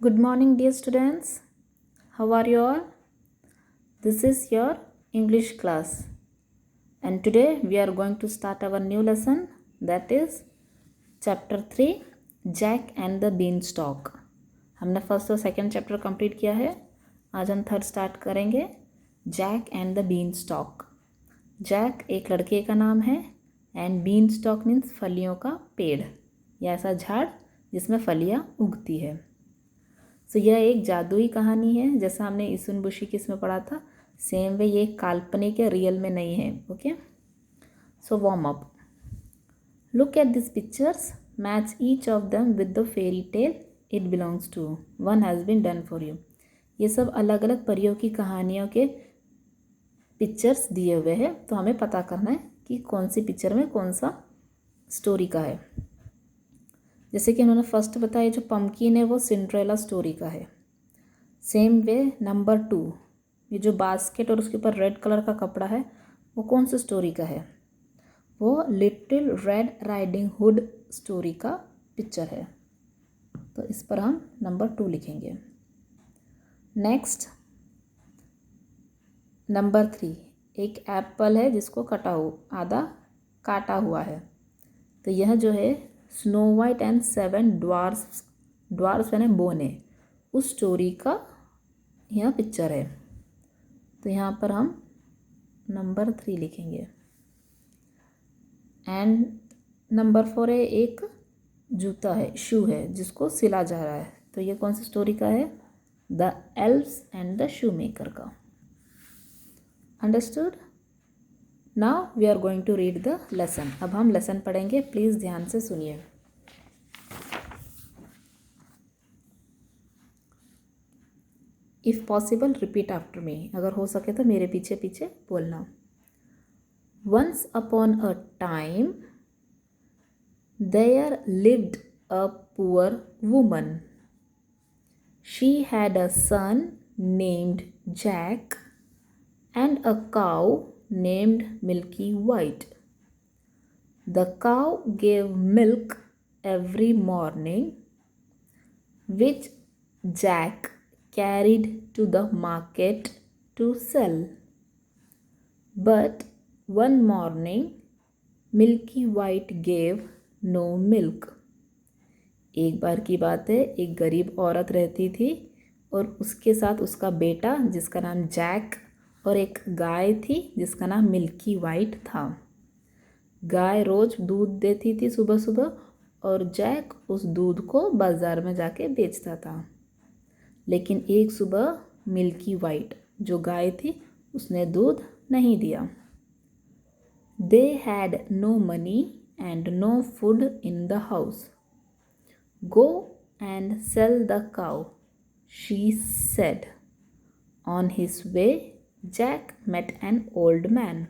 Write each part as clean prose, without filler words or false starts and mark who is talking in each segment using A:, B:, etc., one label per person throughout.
A: Good morning, dear students. How are you all? This is your English class, and today we are going to start our new lesson, that is Chapter 3 Jack and the Beanstalk. हमने first और second chapter complete किया है. आज हम third start करेंगे, Jack and the beanstalk. Jack एक लड़के का नाम है एंड बीन स्टॉक मीन्स फलियों का पेड़ या ऐसा झाड़ जिसमें फलियाँ उगती है. सो यह एक जादुई कहानी है, जैसा हमने इसुन बुशी किस में पढ़ा था. सेम वे ये काल्पनिक है, रियल में नहीं है. Okay, so warm up. Look at this pictures, match each of them with the fairy tale it belongs to. One has been done for you. ये सब अलग अलग परियों की कहानियों के पिक्चर्स दिए हुए हैं, तो हमें पता करना है कि कौन सी पिक्चर में कौन सा स्टोरी का है. जैसे कि उन्होंने फर्स्ट बताया, जो पम्पकिन है वो सिंड्रेला स्टोरी का है. सेम वे नंबर 2, ये जो बास्केट और उसके ऊपर रेड कलर का कपड़ा है वो कौन सी स्टोरी का है? वो little red riding hood story का पिक्चर है. तो इस पर हम नंबर 2 लिखेंगे. नेक्स्ट नंबर 3, एक एप्पल है जिसको आधा काटा हुआ है. तो यह जो है स्नो वाइट एंड 7 ड्वार्फ्स यानी बोने, उस स्टोरी का यह पिक्चर है. तो यहाँ पर हम नंबर 3 लिखेंगे. एंड नंबर 4 है, एक जूता है, शू है जिसको सिला जा रहा है. तो ये कौन सी स्टोरी का है? The elves and the shoe maker का. Understood? Now we are going to read the lesson. अब हम लेसन पढ़ेंगे, प्लीज़ ध्यान से सुनिए. If possible repeat after me. अगर हो सके तो मेरे पीछे पीछे बोलना. Once upon a time there lived a poor woman. She had a son named Jack and a cow named Milky White. The cow gave milk every morning, which Jack carried to the market to sell. But one morning, Milky White gave no milk. एक बार की बात है, एक गरीब औरत रहती थी और उसके साथ उसका बेटा जिसका नाम जैक और एक गाय थी जिसका नाम मिल्की वाइट था. गाय रोज़ दूध देती थी सुबह सुबह और जैक उस दूध को बाज़ार में जाके बेचता था. लेकिन एक सुबह मिल्की वाइट जो गाय थी उसने दूध नहीं दिया. They had no money and no food in the house. Go and sell the cow, she said. On his way Jack met an old man.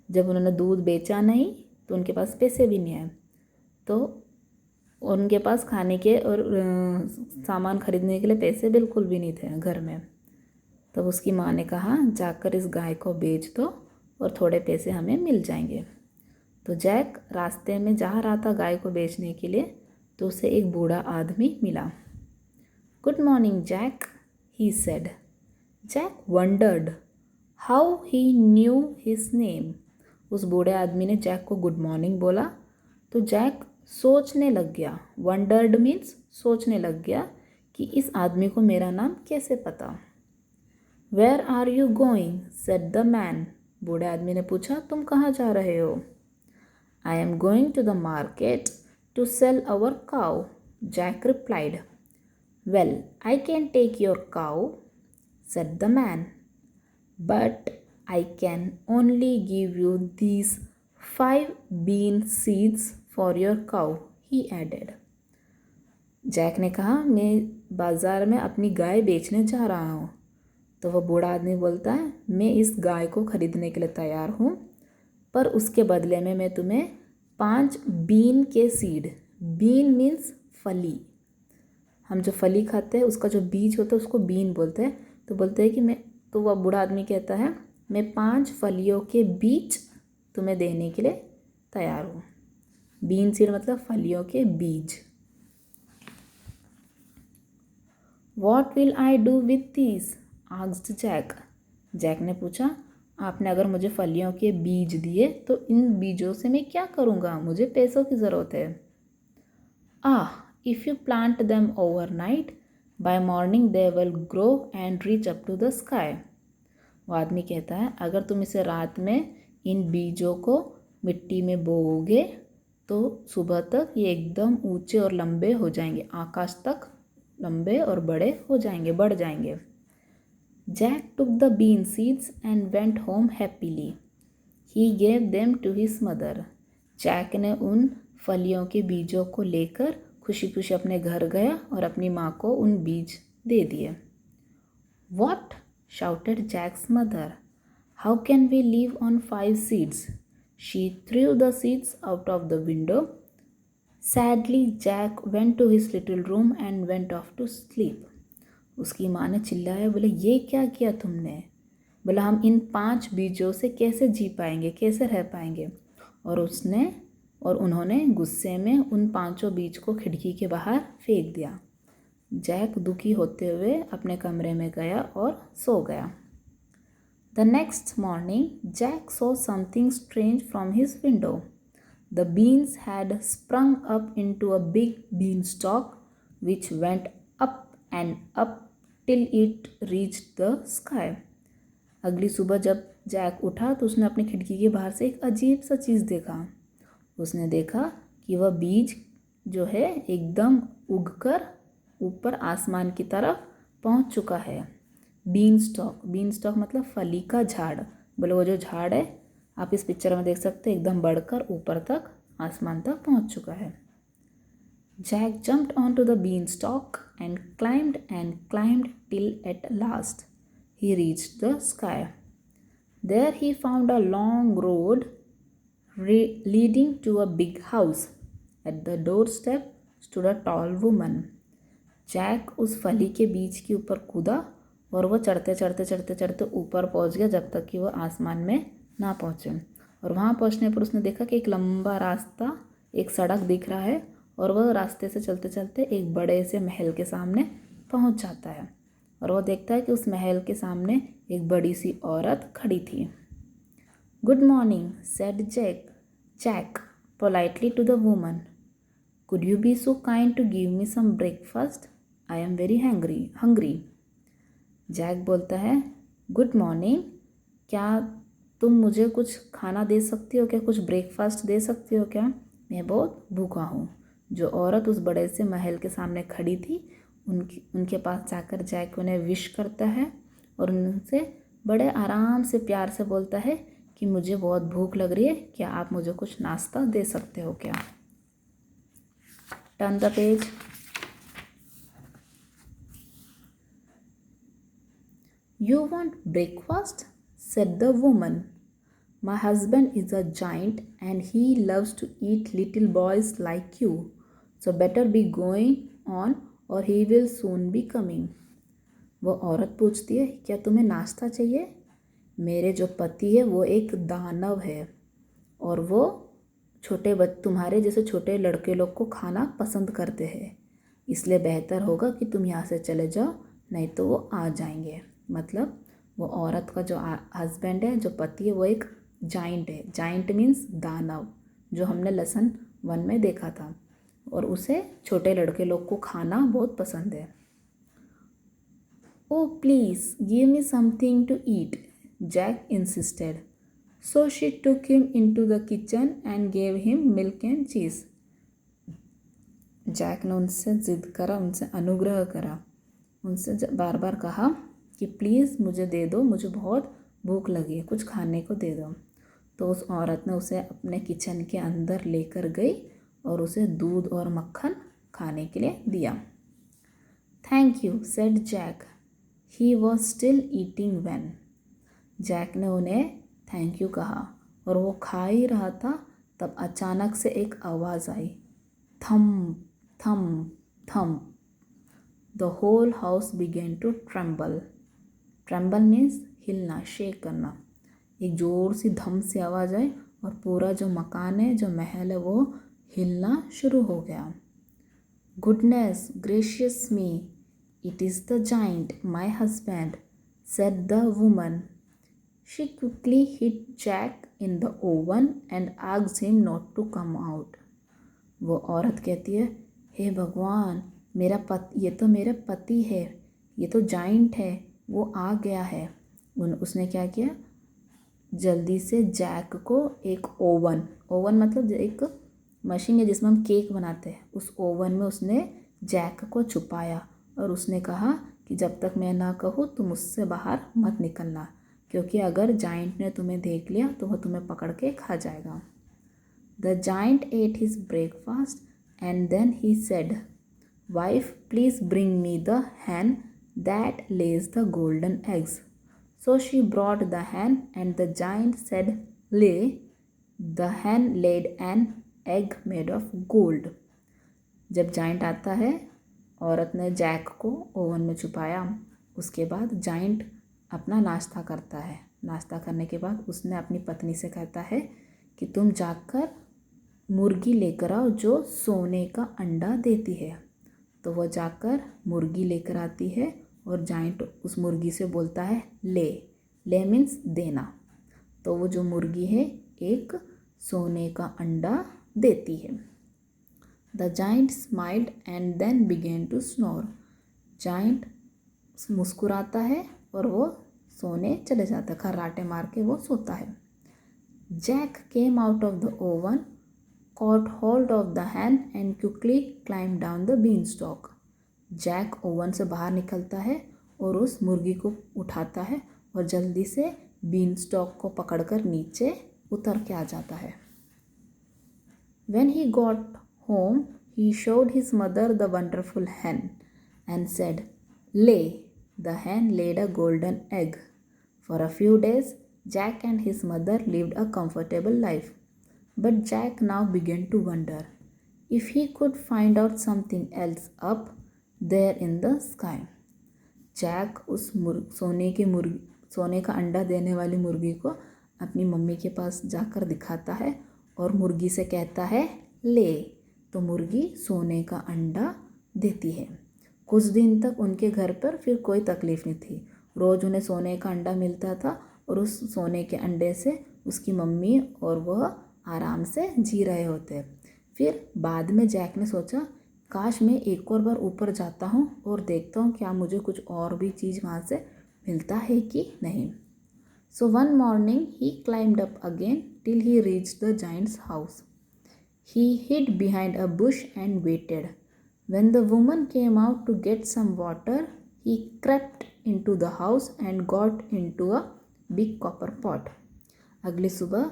A: जब उन्होंने दूध बेचा नहीं तो उनके पास पैसे भी नहीं आए, तो उनके पास खाने के और सामान खरीदने के लिए पैसे बिल्कुल भी नहीं थे घर में. तब उसकी माँ ने कहा, जाकर इस गाय को बेच दो और थोड़े पैसे हमें मिल जाएंगे. तो जैक रास्ते में जा रहा था गाय को बेचने के लिए, तो उसे एक बूढ़ा आदमी मिला. Good morning Jack, he said. Jack wondered how he knew his name. उस बूढ़े आदमी ने जैक को गुड मॉर्निंग बोला तो जैक सोचने लग गया. वंडर्ड मीन्स सोचने लग गया कि इस आदमी को मेरा नाम कैसे पता. Where are you going said the man. बूढ़े आदमी ने पूछा, तुम कहाँ जा रहे हो? I am going to the market to sell our cow, Jack replied. Well, I can take your cow said the man, but I can only give you these 5 bean seeds for your cow, he added. Jack ने कहा, मैं बाज़ार में अपनी गाय बेचने जा रहा हूँ. तो वह बूढ़ा आदमी बोलता है, मैं इस गाय को खरीदने के लिए तैयार हूँ, पर उसके बदले में मैं तुम्हें 5 बीन के सीड. बीन मीन्स फली. हम जो फली खाते हैं उसका जो बीज होता है उसको बीन बोलते हैं. तो बोलते हैं कि तो वह बूढ़ा आदमी कहता है, मैं 5 फलियों के बीज तुम्हें देने के लिए तैयार हूँ. बीन सीड मतलब फलियों के बीज. What will I do with this asked Jack. Jack ने पूछा, आपने अगर मुझे फलियों के बीज दिए तो इन बीजों से मैं क्या करूँगा, मुझे पैसों की ज़रूरत है। If you plant them overnight by morning they will grow and reach up to the sky. वो आदमी कहता है, अगर तुम इसे रात में इन बीजों को मिट्टी में बोओगे तो सुबह तक ये एकदम ऊंचे और लंबे हो जाएंगे, आकाश तक लंबे और बड़े हो जाएंगे, बढ़ जाएंगे। Jack took the bean seeds and went home happily. He gave them to his mother. Jack ने उन फलियों के बीजों को लेकर खुशी खुशी अपने घर गया और अपनी माँ को उन बीज दे दिए। What? shouted Jack's mother. How can we live on 5 seeds? She threw the seeds out of the window. Sadly, Jack went to his little room and went off to sleep. उसकी माँ ने चिल्लाया, बोले ये क्या किया तुमने? बोला हम इन 5 बीजों से कैसे जी पाएंगे, कैसे रह पाएंगे। और उन्होंने गुस्से में उन 5 बीज को खिड़की के बाहर फेंक दिया। जैक दुखी होते हुए अपने कमरे में गया और सो गया। The next morning Jack saw something strange from his window. The beans had sprung up into a big beanstalk which went up and up till it reached the sky. अगली सुबह जब जैक उठा तो उसने अपनी खिड़की के बाहर से एक अजीब सा चीज़ देखा। उसने देखा कि वह बीज जो है एकदम उगकर ऊपर आसमान की तरफ पहुंच चुका है। बीन स्टॉक मतलब फली का झाड़। बोले वो जो झाड़ है आप इस पिक्चर में देख सकते हैं, एकदम बढ़कर ऊपर तक आसमान तक पहुंच चुका है। Jack jumped on to the beanstalk and climbed till at last he reached the sky. There he found a long road leading to a big house. At the doorstep stood a tall woman. Jack उस फली के बीज के ऊपर कूदा और वह चढ़ते ऊपर पहुंच गया जब तक कि वह आसमान में ना पहुंचे। और वहां पहुंचने पर उसने देखा कि एक लंबा रास्ता, एक सड़क दिख रहा है और वह रास्ते से चलते चलते एक बड़े से महल के सामने पहुंच जाता है। और वह देखता है कि उस महल के सामने एक बड़ी सी औरत खड़ी थी। Good morning, said Jack politely to the woman. Could you be so kind to give me some breakfast? I am very hungry. Jack बोलता है, गुड मॉर्निंग, क्या तुम मुझे कुछ खाना दे सकती हो क्या, कुछ ब्रेकफास्ट दे सकती हो क्या, मैं बहुत भूखा हूँ। जो औरत उस बड़े से महल के सामने खड़ी थी उनके पास जाकर जैक उन्हें विश करता है और उनसे बड़े आराम से प्यार से बोलता है कि मुझे बहुत भूख लग रही है, क्या आप मुझे कुछ नाश्ता दे सकते हो क्या। Turn the page. You want breakfast? said the woman. My husband is a giant and he loves to eat little boys like you. So better be going on or he will soon be coming. वो औरत पूछती है, क्या तुम्हें नाश्ता चाहिए? मेरे जो पति है वो एक दानव है और वो तुम्हारे जैसे छोटे लड़के लोग को खाना पसंद करते हैं, इसलिए बेहतर होगा कि तुम यहाँ से चले जाओ, नहीं तो वो आ जाएंगे। मतलब वो औरत का जो हस्बैंड है, जो पति है, वो एक जाइंट है। जाइंट मीन्स दानव, जो हमने लेसन 1 में देखा था, और उसे छोटे लड़के लोग को खाना बहुत पसंद है। Oh, please give me something to eat, Jack insisted. So she took him into the kitchen and gave him milk and cheese. Jack ने उनसे ज़िद करा, उनसे अनुग्रह करा, उनसे बार बार कहा कि प्लीज़ मुझे दे दो, मुझे बहुत भूख लगी है, कुछ खाने को दे दो। तो उस औरत ने उसे अपने किचन के अंदर लेकर गई और उसे दूध और मक्खन खाने के लिए दिया। Thank you, said Jack. He was still eating when. Jack ने उन्हें थैंक यू कहा और वो खा ही रहा था, तब अचानक से एक आवाज़ आई, थम थम थम। The whole house began to tremble. Tremble means हिलना, शेक करना। एक ज़ोर सी धम से आवाज़ आई और पूरा जो मकान है, जो महल है, वो हिलना शुरू हो गया। Goodness gracious me, "It is the giant, my husband," said the woman. She quickly hid Jack in the oven and asked him not to come out. वो औरत कहती है, हे भगवान, ये तो मेरा पति है, ये तो जाइंट है, वो आ गया है। उसने क्या किया, जल्दी से जैक को एक ओवन मतलब एक मशीन है जिसमें हम केक बनाते हैं, उस ओवन में उसने जैक को छुपाया और उसने कहा कि जब तक मैं ना कहूँ तुम उससे बाहर मत निकलना, क्योंकि अगर जाइंट ने तुम्हें देख लिया तो वह तुम्हें पकड़ के खा जाएगा। The giant ate his breakfast and then he said, "Wife, please bring me the hen that lays the golden eggs." So she brought the hen and the giant said, "Lay." The hen laid an egg made of gold. जब giant आता है, औरत ने Jack को oven में छुपाया। उसके बाद जाइंट अपना नाश्ता करता है। नाश्ता करने के बाद उसने अपनी पत्नी से कहता है कि तुम जाकर मुर्गी लेकर आओ जो सोने का अंडा देती है। तो वह जाकर मुर्गी लेकर आती है और जाइंट उस मुर्गी से बोलता है ले मीन्स देना। तो वो जो मुर्गी है एक सोने का अंडा देती है। The giant smiled and then began to snore. Giant मुस्कुराता है और वो सोने चले जाता है, खर्राटे मार के वो सोता है। Jack came out of the oven, caught hold of the hen and quickly climbed down the beanstalk. Jack oven से बाहर निकलता है और उस मुर्गी को उठाता है और जल्दी से बीन स्टॉक को पकड़कर नीचे उतर के आ जाता है। When he got home, he showed his mother the wonderful hen and said, "Lay." The hen laid a golden egg. For a few days, Jack and his mother lived a comfortable life. But Jack now began to wonder if he could find out something else up there in the sky. Jack उस सोने का अंडा देने वाली मुर्गी को अपनी mummy के पास जाकर दिखाता है और मुर्गी से कहता है ले। तो मुर्गी सोने का अंडा देती है। कुछ दिन तक उनके घर पर फिर कोई तकलीफ़ नहीं थी। रोज़ उन्हें सोने का अंडा मिलता था और उस सोने के अंडे से उसकी मम्मी और वह आराम से जी रहे होते। फिर बाद में जैक ने सोचा काश मैं एक और बार ऊपर जाता हूँ और देखता हूँ क्या मुझे कुछ और भी चीज़ वहाँ से मिलता है कि नहीं। So one morning he climbed up again till he reached the Giants house. He hid behind a bush and waited. When the woman came out to get some water, he crept into the house and got into a big copper pot. अगली सुबह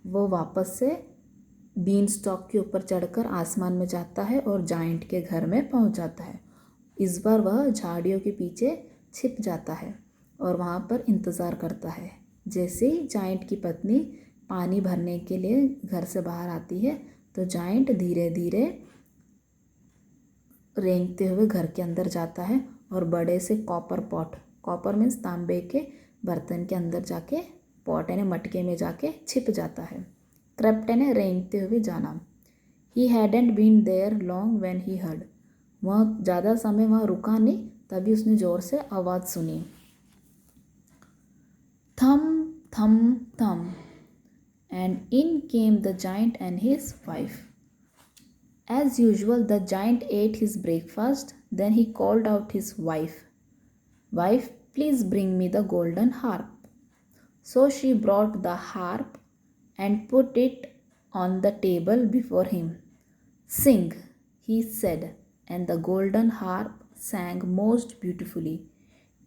A: वो वापस से been stock के ऊपर चढ़कर आसमान में जाता है और जाइंट के घर में पहुंच जाता है. इस बार वह झाड़ियों के पीछे छिप जाता है और वहाँ पर इंतज़ार करता है. जैसे ही जाइंट की पत्नी पानी भरने के लिए घर से बाहर आती है तो जाइंट धीरे धीरे रेंगते हुए घर के अंदर जाता है और बड़े से कॉपर मीन्स तांबे के बर्तन के अंदर जाके पॉट यानी मटके में जाके छिप जाता है. क्रेप्ट यानी रेंगते हुए जाना. He hadn't been there long when he heard. वह ज़्यादा समय वहाँ रुका नहीं, तभी उसने ज़ोर से आवाज़ सुनी. थम थम थम. And in came the giant and his wife. As usual, the giant ate his breakfast. Then he called out his wife. Wife, please bring me the golden harp. So she brought the harp and put it on the table before him. Sing, he said, and the golden harp sang most beautifully.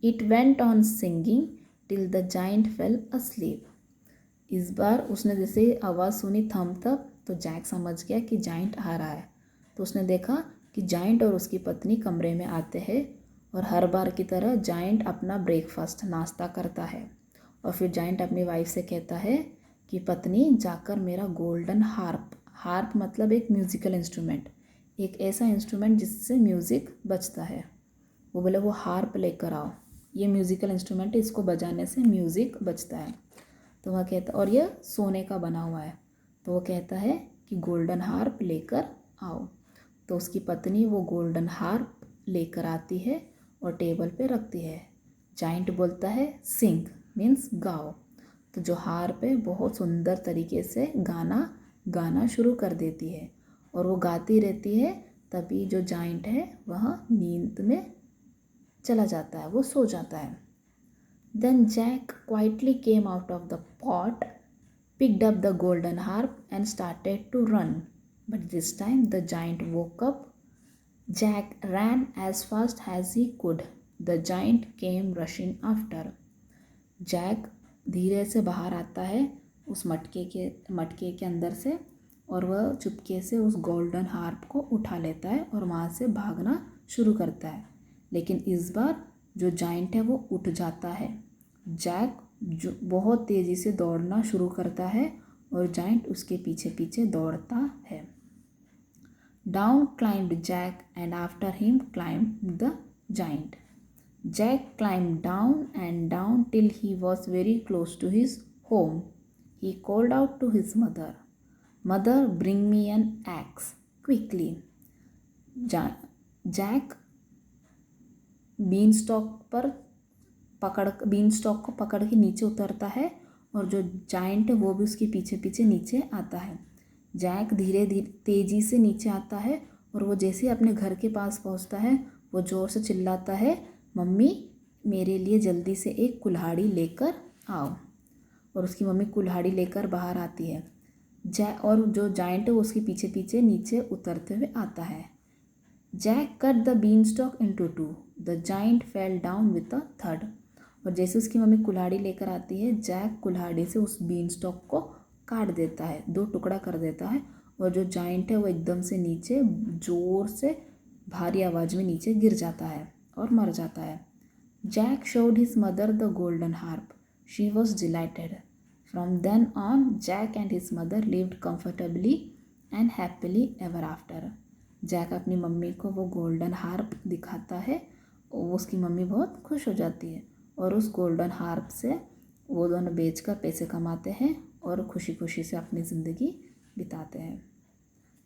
A: It went on singing till the giant fell asleep. इस बार उसने जैसे आवाज़ सुनी थम तब तो Jack समझ गया कि जाइंट आ रहा है. तो उसने देखा कि जाइंट और उसकी पत्नी कमरे में आते हैं और हर बार की तरह जाइंट अपना ब्रेकफास्ट नाश्ता करता है. और फिर जाइंट अपनी वाइफ से कहता है कि पत्नी जाकर मेरा गोल्डन हार्प मतलब एक म्यूज़िकल इंस्ट्रूमेंट, एक ऐसा इंस्ट्रूमेंट जिससे म्यूज़िक बजता है. वो बोले वो हार्प लेकर आओ, ये म्यूज़िकल इंस्ट्रूमेंट है, इसको बजाने से म्यूज़िक बजता है. तो वह कहता और यह सोने का बना हुआ है. तो वो कहता है कि गोल्डन हार्प लेकर आओ. तो उसकी पत्नी वो गोल्डन हार्प लेकर आती है और टेबल पे रखती है। जाइंट बोलता है सिंग मीन्स गाओ। तो जो हार्प है बहुत सुंदर तरीके से गाना शुरू कर देती है और वो गाती रहती है। तभी जो जाइंट है वह नींद में चला जाता है, वो सो जाता है। Then Jack quietly came out of the pot, picked up the golden harp and started to run. But this time the giant woke up. Jack ran as fast as he could. The giant came rushing after. Jack धीरे से बाहर आता है उस मटके के अंदर से और वह चुपके से उस गोल्डन हार्प को उठा लेता है और वहाँ से भागना शुरू करता है। लेकिन इस बार जो जाइंट है वो उठ जाता है। जैक जो बहुत तेज़ी से दौड़ना शुरू करता है और जाइंट उसके पीछे पीछे दौड़ता है। Down climbed Jack and after him climbed the giant. Jack climbed down and down till he was very close to his home. He called out to his mother, mother bring me an axe quickly. Jack beanstalk को पकड़ के नीचे उतरता है और जो giant है वो भी उसके पीछे पीछे नीचे आता है। जैक धीरे धीरे तेज़ी से नीचे आता है और वो जैसे अपने घर के पास पहुंचता है वो ज़ोर से चिल्लाता है, मम्मी मेरे लिए जल्दी से एक कुल्हाड़ी लेकर आओ। और उसकी मम्मी कुल्हाड़ी लेकर बाहर आती है। और जो जाइंट है वो उसके पीछे पीछे नीचे उतरते हुए आता है। Jack cut the beanstalk into two, the giant fell down with a थर्ड। और जैसे उसकी मम्मी कुल्हाड़ी लेकर आती है, जैक कुल्हाड़ी से उस बीन स्टॉक को काट देता है, 2 टुकड़ा कर देता है और जो जाइंट है वो एकदम से नीचे ज़ोर से भारी आवाज़ में नीचे गिर जाता है और मर जाता है। Jack showed his mother the golden harp, she was delighted. From then on Jack and his mother lived comfortably and happily ever after. Jack अपनी मम्मी को वो गोल्डन हार्प दिखाता है और उसकी मम्मी बहुत खुश हो जाती है और उस गोल्डन हार्प से वो दोनों बेचकर पैसे कमाते हैं और खुशी खुशी से अपनी ज़िंदगी बिताते हैं।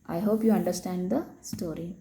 A: I hope you understand the story.